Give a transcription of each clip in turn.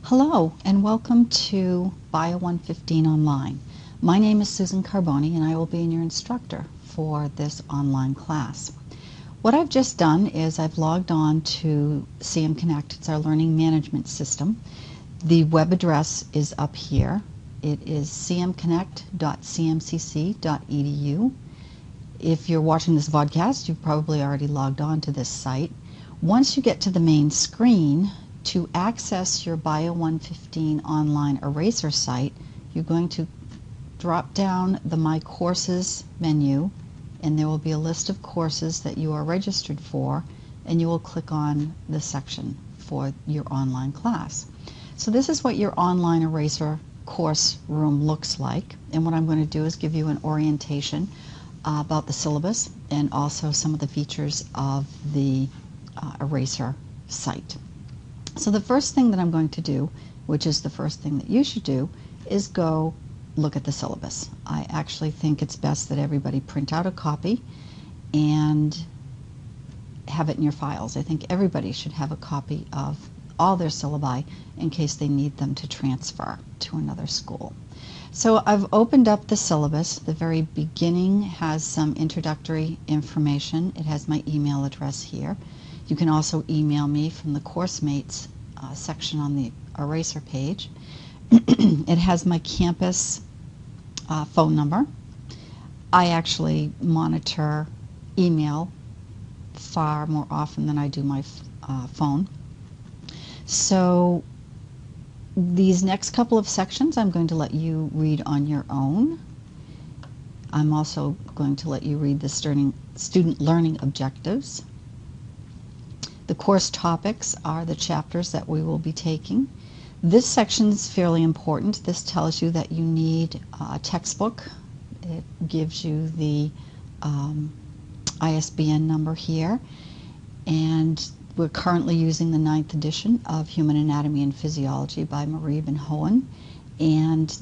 Hello and welcome to Bio 115 Online. My name is Susan Carboni and I will be your instructor for this online class. What I've just done is I've logged on to CM Connect. It's our learning management system. The web address is up here. It is cmconnect.cmcc.edu. If you're watching this vodcast, you've probably already logged on to this site. Once you get to the main screen, to access your Bio 115 online eraser site, you're going to drop down the My Courses menu, and there will be a list of courses that you are registered for, and you will click on the section for your online class. So this is what your online eraser course room looks like, and what I'm going to do is give you an orientation about the syllabus and also some of the features of the eraser site. So the first thing that I'm going to do, which is the first thing that you should do, is go look at the syllabus. I actually think it's best that everybody print out a copy and have it in your files. I think everybody should have a copy of all their syllabi in case they need them to transfer to another school. So I've opened up the syllabus. The very beginning has some introductory information. It has my email address here. You can also email me from the Coursemates section on the eraser page. It has my campus phone number. I actually monitor email far more often than I do my phone. So these next couple of sections I'm going to let you read on your own. I'm also going to let you read the student learning objectives. The course topics are the chapters that we will be taking. This section is fairly important. This tells you that you need a textbook. It gives you the ISBN number here. And we're currently using the 9th edition of Human Anatomy and Physiology by Mareeb and Hohen. And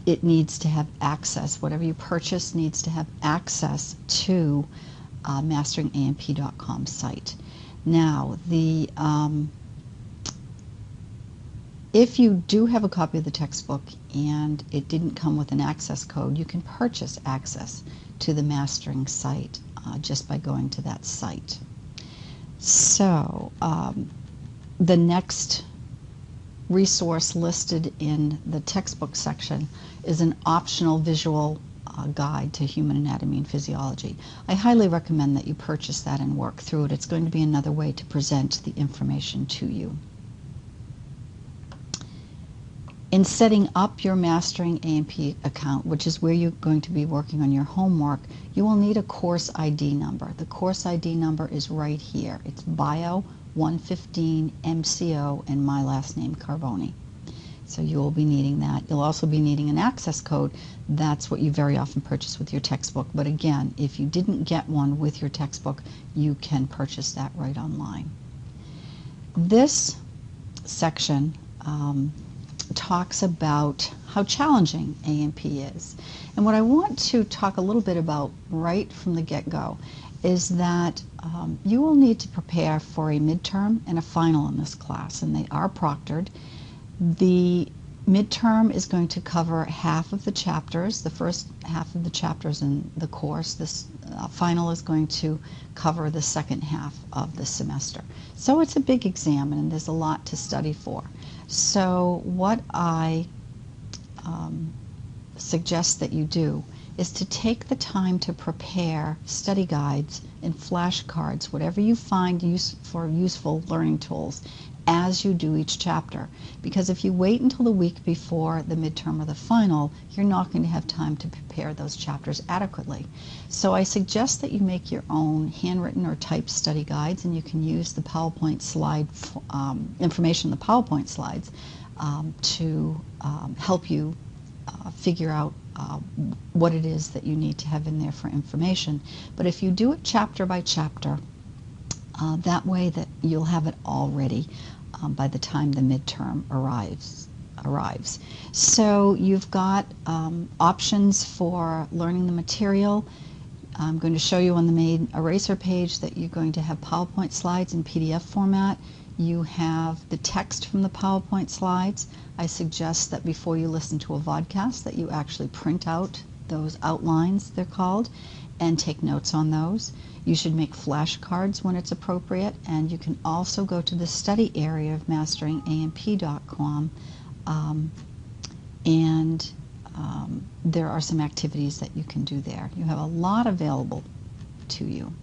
it needs to have access. Whatever you purchase needs to have access to masteringANP.com site. Now, if you do have a copy of the textbook and it didn't come with an access code, you can purchase access to the Mastering site just by going to that site. So, the next resource listed in the textbook section is an optional visual guide to human anatomy and physiology. I highly recommend that you purchase that and work through it. It's going to be another way to present the information to you. In setting up your Mastering A&P account, which is where you're going to be working on your homework, you will need a course ID number. The course ID number is right here. It's Bio 115 MCO and my last name Carboni. So you will be needing that. You'll also be needing an access code. That's what you very often purchase with your textbook. But again, if you didn't get one with your textbook, you can purchase that right online. This section talks about how challenging A&P is. And what I want to talk a little bit about right from the get-go is that you will need to prepare for a midterm and a final in this class, and they are proctored. The midterm is going to cover half of the chapters, the first half of the chapters in the course. This final is going to cover the second half of the semester. So it's a big exam and there's a lot to study for. So what I suggest that you do is to take the time to prepare study guides and flashcards, whatever you find useful learning tools, as you do each chapter. Because if you wait until the week before the midterm or the final, you're not going to have time to prepare those chapters adequately. So I suggest that you make your own handwritten or typed study guides, and you can use the PowerPoint slide information in the PowerPoint slides to help you figure out what it is that you need to have in there for information. But if you do it chapter by chapter, that way that you'll have it all ready by the time the midterm arrives. So you've got options for learning the material. I'm going to show you on the main eraser page that you're going to have PowerPoint slides in PDF format. You have the text from the PowerPoint slides. I suggest that before you listen to a vodcast that you actually print out those outlines, they're called, and take notes on those. You should make flashcards when it's appropriate, and you can also go to the study area of masteringAMP.com, and there are some activities that you can do there. You have a lot available to you.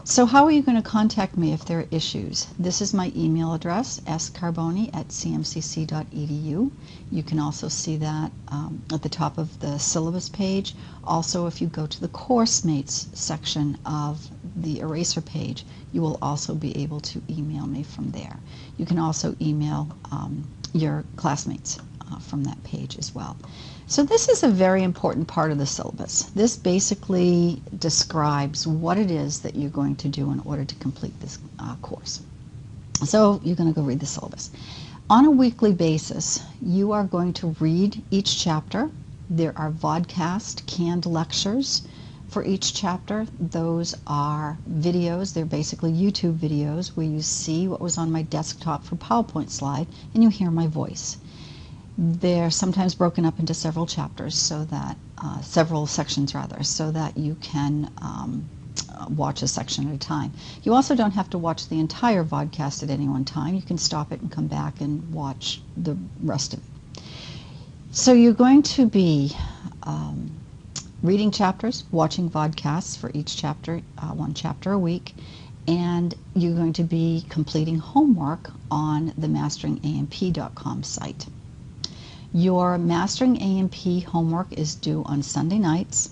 So how are you going to contact me if there are issues? This is my email address, scarboni@cmcc.edu. You can also see that at the top of the syllabus page. Also, if you go to the Coursemates section of the eraser page, you will also be able to email me from there. You can also email your classmates from that page as well. So this is a very important part of the syllabus. This basically describes what it is that you're going to do in order to complete this course. So you're going to go read the syllabus. On a weekly basis, you are going to read each chapter. There are vodcast canned lectures for each chapter. Those are videos. They're basically YouTube videos where you see what was on my desktop for PowerPoint slide and you hear my voice. They're sometimes broken up into several chapters, so that several sections rather, so that you can watch a section at a time. You also don't have to watch the entire vodcast at any one time. You can stop it and come back and watch the rest of it. So you're going to be reading chapters, watching vodcasts for each chapter, one chapter a week, and you're going to be completing homework on the masteringAMP.com site. Your Mastering AMP homework is due on Sunday nights,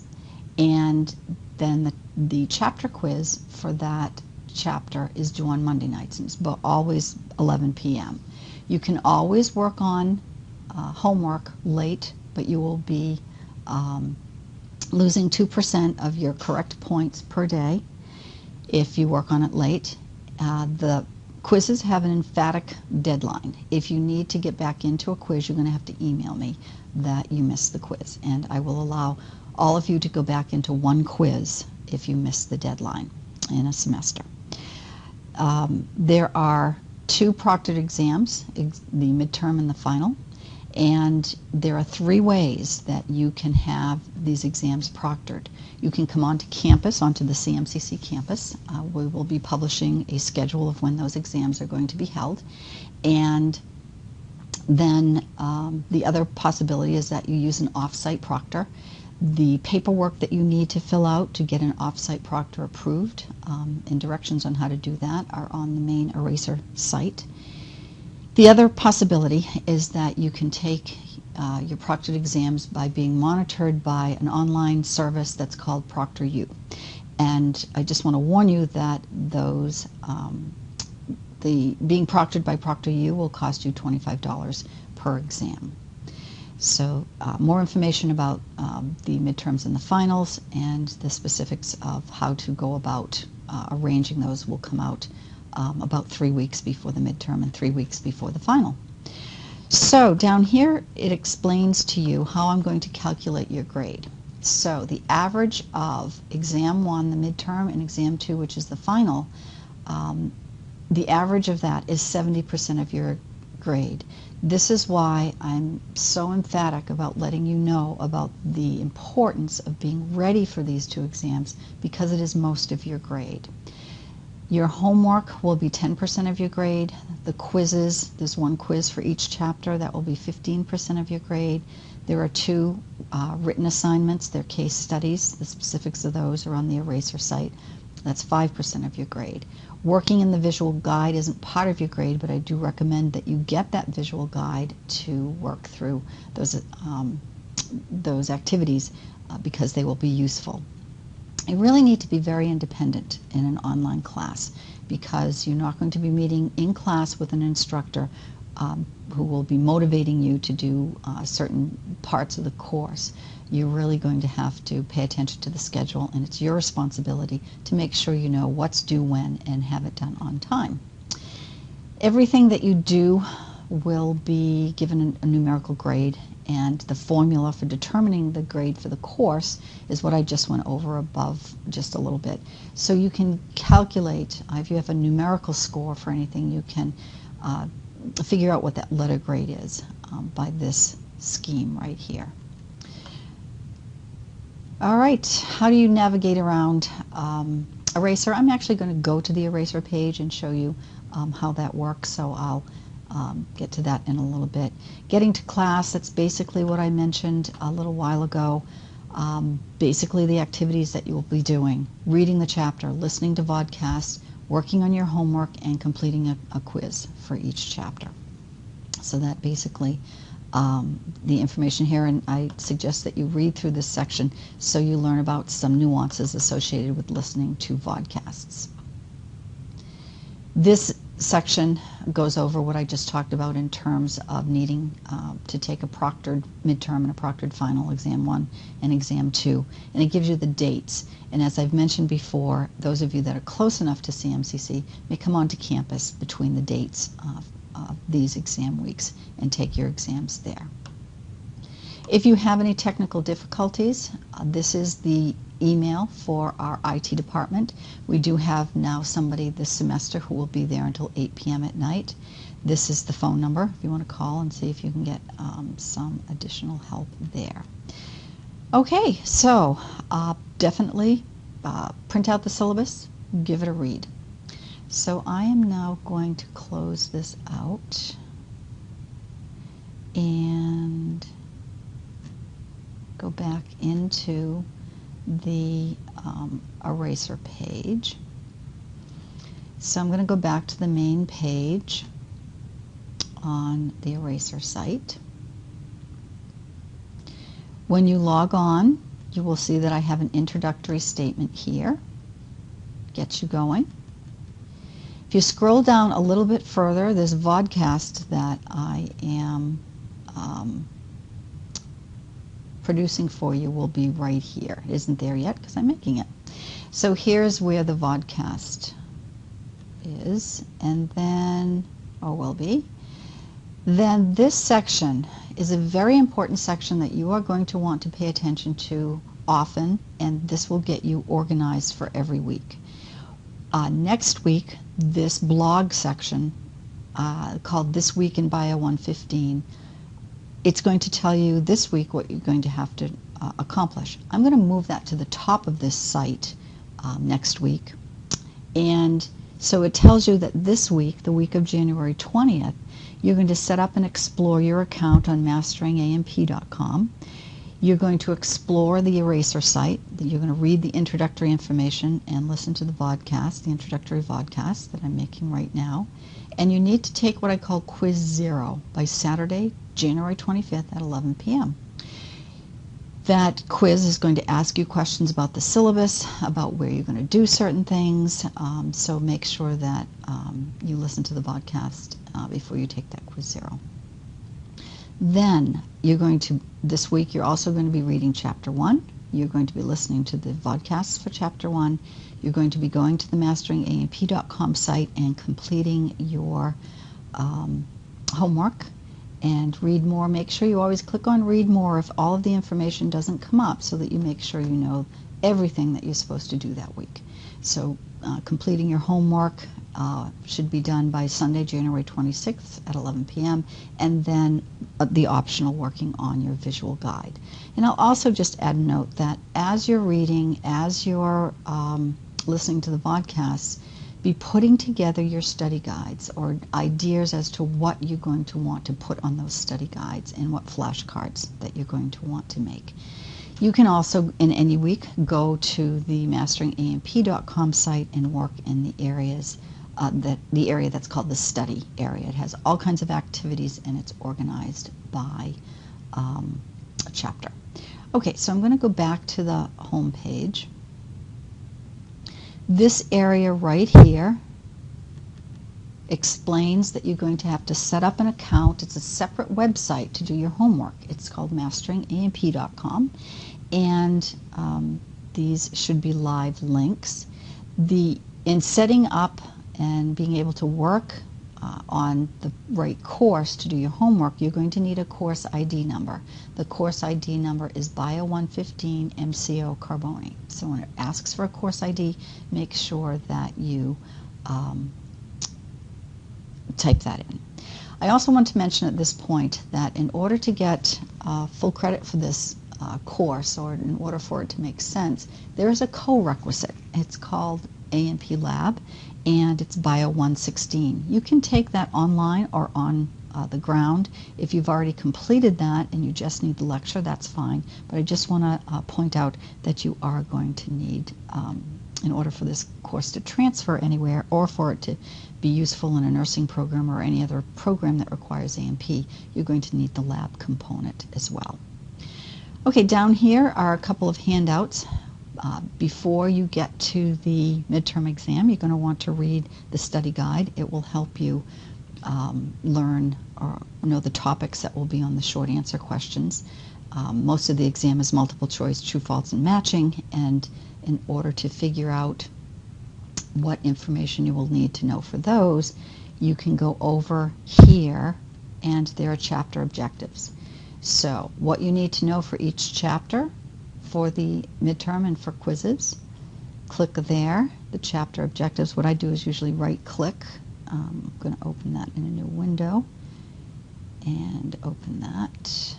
and then the chapter quiz for that chapter is due on Monday nights, and it's always 11 p.m. You can always work on homework late, but you will be losing 2% of your correct points per day if you work on it late. The quizzes have an emphatic deadline. If you need to get back into a quiz, you're going to have to email me that you missed the quiz, and I will allow all of you to go back into one quiz if you miss the deadline in a semester. There are 2 proctored exams, the midterm and the final, and there are 3 ways that you can have these exams proctored. You can come onto campus, onto the CMCC campus. We will be publishing a schedule of when those exams are going to be held. And then the other possibility is that you use an off-site proctor. The paperwork that you need to fill out to get an off-site proctor approved and directions on how to do that are on the main eraser site. The other possibility is that you can take your proctored exams by being monitored by an online service that's called ProctorU. And I just want to warn you that those, being proctored by ProctorU will cost you $25 per exam. So more information about the midterms and the finals and the specifics of how to go about arranging those will come out about 3 weeks before the midterm and 3 weeks before the final. So down here it explains to you how I'm going to calculate your grade. So the average of exam 1, the midterm, and exam 2, which is the final, the average of that is 70% of your grade. This is why I'm so emphatic about letting you know about the importance of being ready for these 2 exams, because it is most of your grade. Your homework will be 10% of your grade. The quizzes, there's 1 quiz for each chapter, that will be 15% of your grade. There are 2 written assignments, they're case studies. The specifics of those are on the eraser site. That's 5% of your grade. Working in the visual guide isn't part of your grade, but I do recommend that you get that visual guide to work through those activities because they will be useful. You really need to be very independent in an online class, because you're not going to be meeting in class with an instructor who will be motivating you to do certain parts of the course. You're really going to have to pay attention to the schedule, and it's your responsibility to make sure you know what's due when and have it done on time. Everything that you do will be given a numerical grade, and the formula for determining the grade for the course is what I just went over above just a little bit. So you can calculate, if you have a numerical score for anything, you can figure out what that letter grade is by this scheme right here. All right, how do you navigate around Eraser? I'm actually going to go to the Eraser page and show you how that works, so I'll get to that in a little bit. Getting to class, that's basically what I mentioned a little while ago. Basically the activities that you will be doing: reading the chapter, listening to vodcasts, working on your homework, and completing a quiz for each chapter. So that basically the information here, and I suggest that you read through this section so you learn about some nuances associated with listening to vodcasts. This section goes over what I just talked about in terms of needing to take a proctored midterm and a proctored final, exam 1 and exam 2, and it gives you the dates. And as I've mentioned before, those of you that are close enough to CMCC may come onto campus between the dates of these exam weeks and take your exams there. If you have any technical difficulties, this is the email for our IT department. We do have now somebody this semester who will be there until 8 p.m. at night. This is the phone number if you want to call and see if you can get some additional help there. Okay, so definitely print out the syllabus, give it a read. So I am now going to close this out and go back into the Eraser page. So I'm going to go back to the main page on the Eraser site. When you log on, you will see that I have an introductory statement here. Gets you going. If you scroll down a little bit further, this vodcast that I am producing for you will be right here. It isn't there yet because I'm making it. So here's where the vodcast is, and then, or will be. Then this section is a very important section that you are going to want to pay attention to often, and this will get you organized for every week. Next week, this blog section called This Week in Bio 115, it's going to tell you this week what you're going to have to accomplish. I'm going to move that to the top of this site next week. And so it tells you that this week, the week of January 20th, you're going to set up and explore your account on masteringAMP.com. You're going to explore the Eraser site. You're going to read the introductory information and listen to the vodcast, the Introductory Vodcast that I'm making right now. And you need to take what I call Quiz 0 by Saturday, January 25th at 11 p.m. That quiz is going to ask you questions about the syllabus, about where you're going to do certain things, so make sure that you listen to the vodcast before you take that Quiz 0. Then you're going to, this week, you're also going to be reading Chapter 1. You're going to be listening to the vodcasts for Chapter 1. You're going to be going to the masteringAMP.com site and completing your homework and read more. Make sure you always click on read more if all of the information doesn't come up, so that you make sure you know everything that you're supposed to do that week. So completing your homework should be done by Sunday, January 26th at 11 p.m. and then the optional working on your visual guide. And I'll also just add a note that as you're reading, as you're listening to the vodcasts, be putting together your study guides or ideas as to what you're going to want to put on those study guides and what flashcards that you're going to want to make. You can also, in any week, go to the masteringAMP.com site and work in the areas, the area that's called the study area. It has all kinds of activities and it's organized by a chapter. Okay, so I'm going to go back to the home page. This area right here explains that you're going to have to set up an account. It's a separate website to do your homework. It's called masteringAMP.com, and these should be live links. In setting up and being able to work on the right course to do your homework, you're going to need a course ID number. The course ID number is Bio 115 MCO Carboni. So when it asks for a course ID, make sure that you type that in. I also want to mention at this point that in order to get full credit for this course, or in order for it to make sense, there is a co-requisite. It's called A&P Lab, and it's Bio 116. You can take that online or on the ground. If you've already completed that and you just need the lecture, that's fine. But I just want to point out that you are going to need, in order for this course to transfer anywhere or for it to be useful in a nursing program or any other program that requires A&P, you're going to need the lab component as well. Okay, down here are a couple of handouts. Before you get to the midterm exam, you're going to want to read the study guide. It will help you learn or know the topics that will be on the short answer questions. Most of the exam is multiple choice, true, false, and matching, and in order to figure out what information you will need to know for those, you can go over here, and there are chapter objectives. So what you need to know for each chapter for the midterm and for quizzes, click there, the chapter objectives. What I do is usually right click. I'm going to open that in a new window and open that.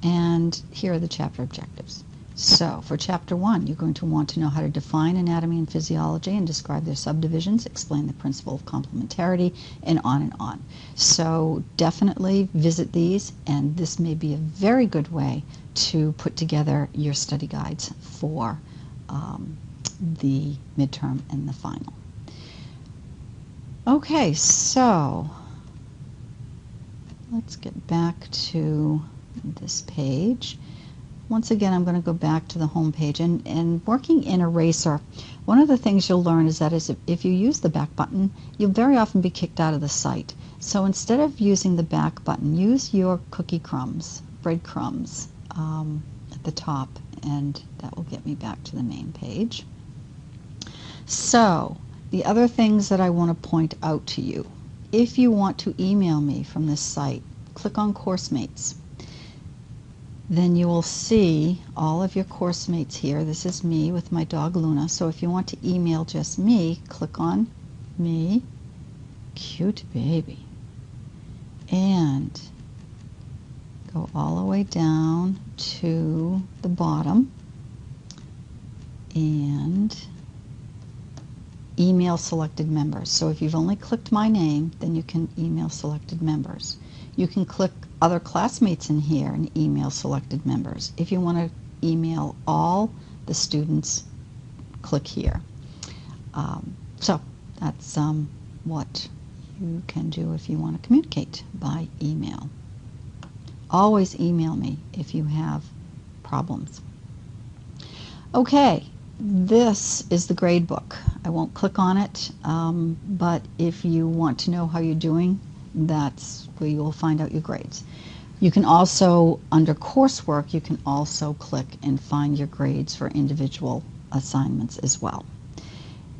And here are the chapter objectives. So for chapter 1, you're going to want to know how to define anatomy and physiology and describe their subdivisions, explain the principle of complementarity, and on and on. So definitely visit these, and this may be a very good way to put together your study guides for the midterm and the final. Okay, so let's get back to this page. Once again, I'm going to go back to the home page, and working in Eraser, one of the things you'll learn is that if you use the back button, you'll very often be kicked out of the site. So instead of using the back button, use your cookie crumbs, breadcrumbs at the top, and that will get me back to the main page. So the other things that I want to point out to you, if you want to email me from this site, click on Coursemates. Then you will see all of your Coursemates here. This is me with my dog Luna. So if you want to email just me, click on me, cute baby, and go all the way down to the bottom and email selected members. So if you've only clicked my name, then you can email selected members. You can click other classmates in here and email selected members. If you want to email all the students, click here. So that's what you can do if you want to communicate by email. Always email me if you have problems. Okay, this is the gradebook. I won't click on it, but if you want to know how you're doing, that's where you will find out your grades. You can also, under coursework, you can also click and find your grades for individual assignments as well.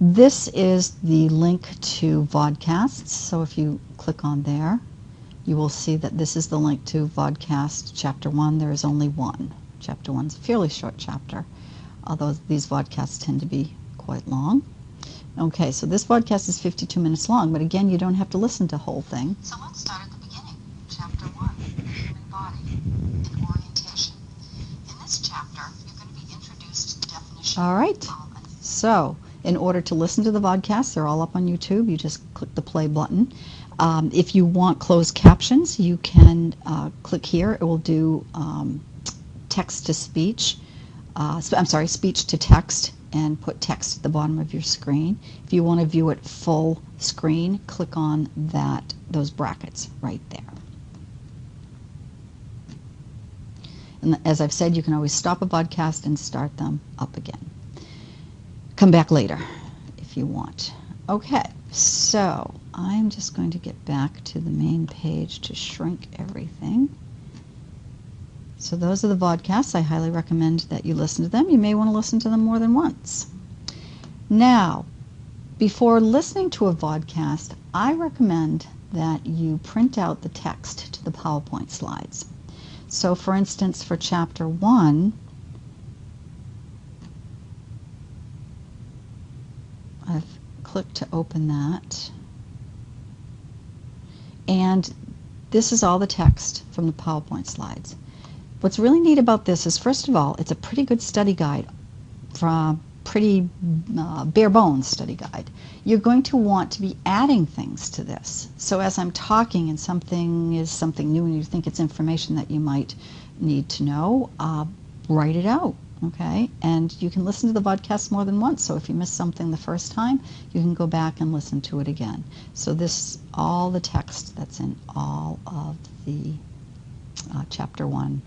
This is the link to Vodcasts, so if you click on there, you will see that this is the link to Vodcast Chapter 1. There is only one. Chapter 1 is a fairly short chapter, although these Vodcasts tend to be quite long. Okay, so this podcast is 52 minutes long, but again, you don't have to listen to the whole thing. So let's start at the beginning. Chapter 1, the human body and orientation. In this chapter, you're going to be introduced to the definition. All right. So, in order to listen to the podcasts, they're all up on YouTube. You just click the play button. If you want closed captions, you can click here. It will do text to speech. Speech to text, and put text at the bottom of your screen. If you want to view it full screen, click on those brackets right there. And as I've said, you can always stop a podcast and start them up again. Come back later if you want. Okay, so I'm just going to get back to the main page to shrink everything. So those are the vodcasts. I highly recommend that you listen to them. You may want to listen to them more than once. Now, before listening to a vodcast, I recommend that you print out the text to the PowerPoint slides. So for instance, for Chapter 1, I've clicked to open that. And this is all the text from the PowerPoint slides. What's really neat about this is, first of all, it's a pretty good study guide, from pretty bare bones study guide. You're going to want to be adding things to this. So as I'm talking and something is something new and you think it's information that you might need to know, write it out. Okay, and you can listen to the vodcast more than once. So if you missed something the first time, you can go back and listen to it again. So this, all the text that's in all of the Chapter 1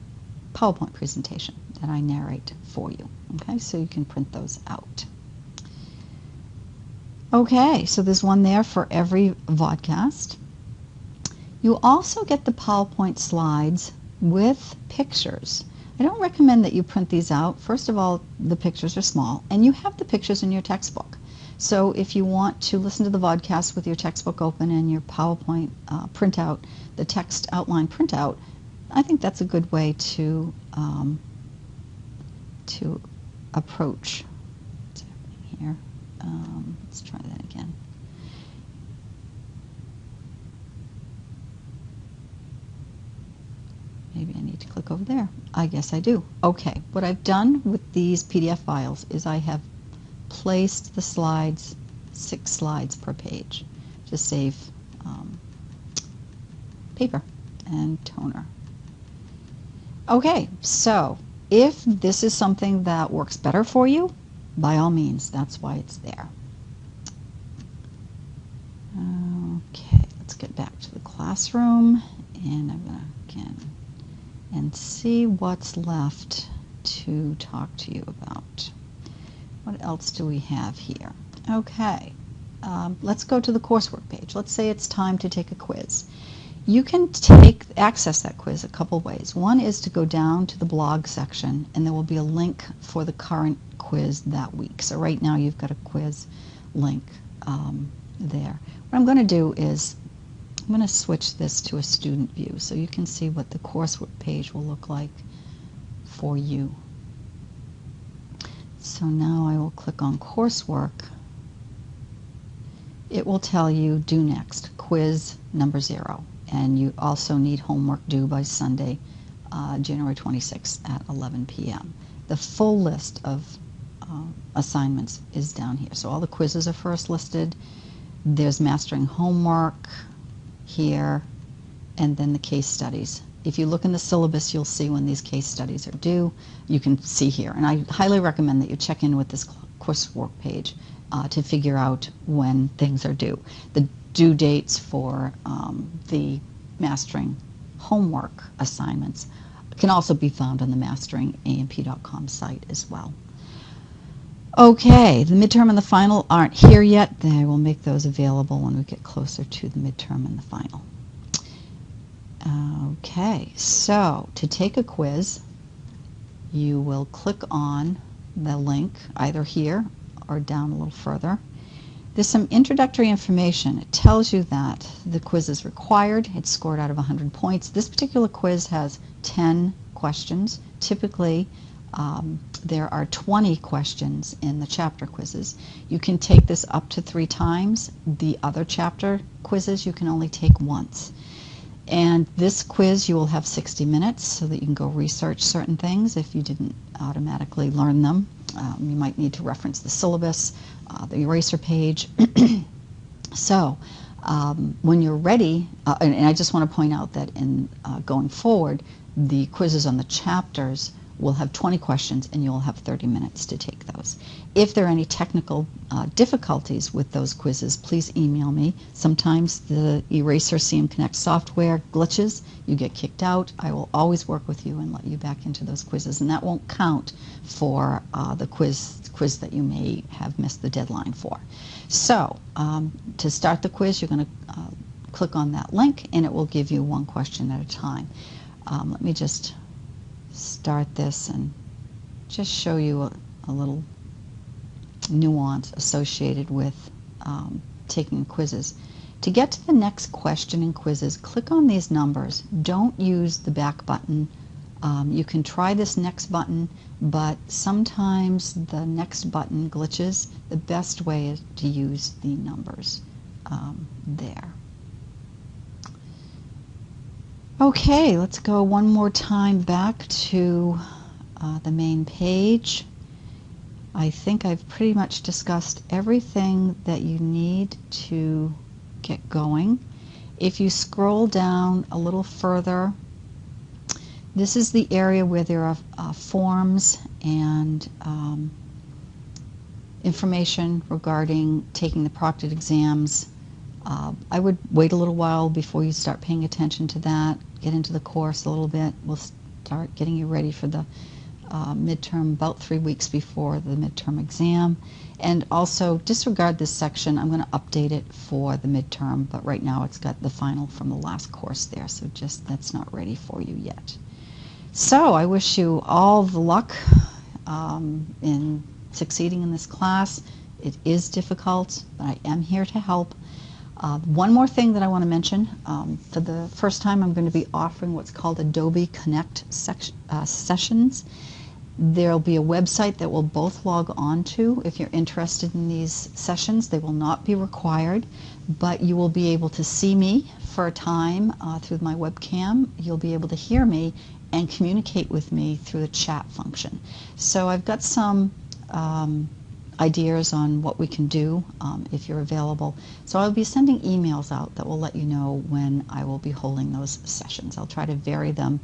PowerPoint presentation that I narrate for you. Okay, so you can print those out. Okay, so there's one there for every vodcast. You also get the PowerPoint slides with pictures. I don't recommend that you print these out. First of all, the pictures are small, and you have the pictures in your textbook. So if you want to listen to the vodcast with your textbook open and your PowerPoint printout, the text outline printout, I think that's a good way to approach. What's happening here? Let's try that again. Maybe I need to click over there. I guess I do. Okay, what I've done with these PDF files is I have placed the slides, 6 slides per page, to save paper and toner. Okay, so if this is something that works better for you, by all means, that's why it's there. Okay, let's get back to the classroom, and I'm going to again and see what's left to talk to you about. What else do we have here? Okay, let's go to the coursework page. Let's say it's time to take a quiz. You can access that quiz a couple ways. One is to go down to the blog section, and there will be a link for the current quiz that week. So right now you've got a quiz link there. What I'm going to do is I'm going to switch this to a student view so you can see what the coursework page will look like for you. So now I will click on coursework. It will tell you due next, quiz number 0. And you also need homework due by Sunday, January 26th at 11 p.m. The full list of assignments is down here. So all the quizzes are first listed. There's mastering homework here, and then the case studies. If you look in the syllabus, you'll see when these case studies are due. You can see here. And I highly recommend that you check in with this coursework page to figure out when things are due. The due dates for the mastering homework assignments can also be found on the masteringamp.com site as well. Okay, the midterm and the final aren't here yet. They will make those available when we get closer to the midterm and the final. Okay, so to take a quiz, you will click on the link either here or down a little further. There's some introductory information. It tells you that the quiz is required. It's scored out of 100 points. This particular quiz has 10 questions. Typically, there are 20 questions in the chapter quizzes. You can take this up to 3 times. The other chapter quizzes you can only take once. And this quiz you will have 60 minutes so that you can go research certain things if you didn't automatically learn them. You might need to reference the syllabus, the eraser page. So when you're ready, and I just want to point out that in going forward, the quizzes on the chapters will have 20 questions and you'll have 30 minutes to take those. If there are any technical difficulties with those quizzes, please email me. Sometimes the Eraser CM Connect software glitches, you get kicked out. I will always work with you and let you back into those quizzes, and that won't count for the quiz that you may have missed the deadline for. So to start the quiz, you're going to click on that link and it will give you 1 question at a time. Let me just start this and just show you a little nuance associated with taking quizzes. To get to the next question in quizzes, click on these numbers. Don't use the back button. You can try this next button, but sometimes the next button glitches. The best way is to use the numbers there. Okay, let's go one more time back to the main page. I think I've pretty much discussed everything that you need to get going. If you scroll down a little further, this is the area where there are forms and information regarding taking the proctored exams. I would wait a little while before you start paying attention to that. Get into the course a little bit. We'll start getting you ready for the midterm about 3 weeks before the midterm exam. And also disregard this section. I'm going to update it for the midterm, but right now it's got the final from the last course there, so just that's not ready for you yet. So I wish you all the luck in succeeding in this class. It is difficult, but I am here to help. One more thing that I want to mention. For the first time, I'm going to be offering what's called Adobe Connect sessions. There'll be a website that we'll both log on to if you're interested in these sessions. They will not be required, but you will be able to see me for a time through my webcam. You'll be able to hear me and communicate with me through the chat function. So I've got some ideas on what we can do if you're available. So I'll be sending emails out that will let you know when I will be holding those sessions. I'll try to vary them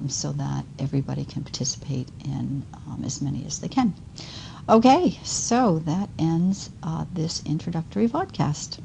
so that everybody can participate in as many as they can. Okay, so that ends this introductory vodcast.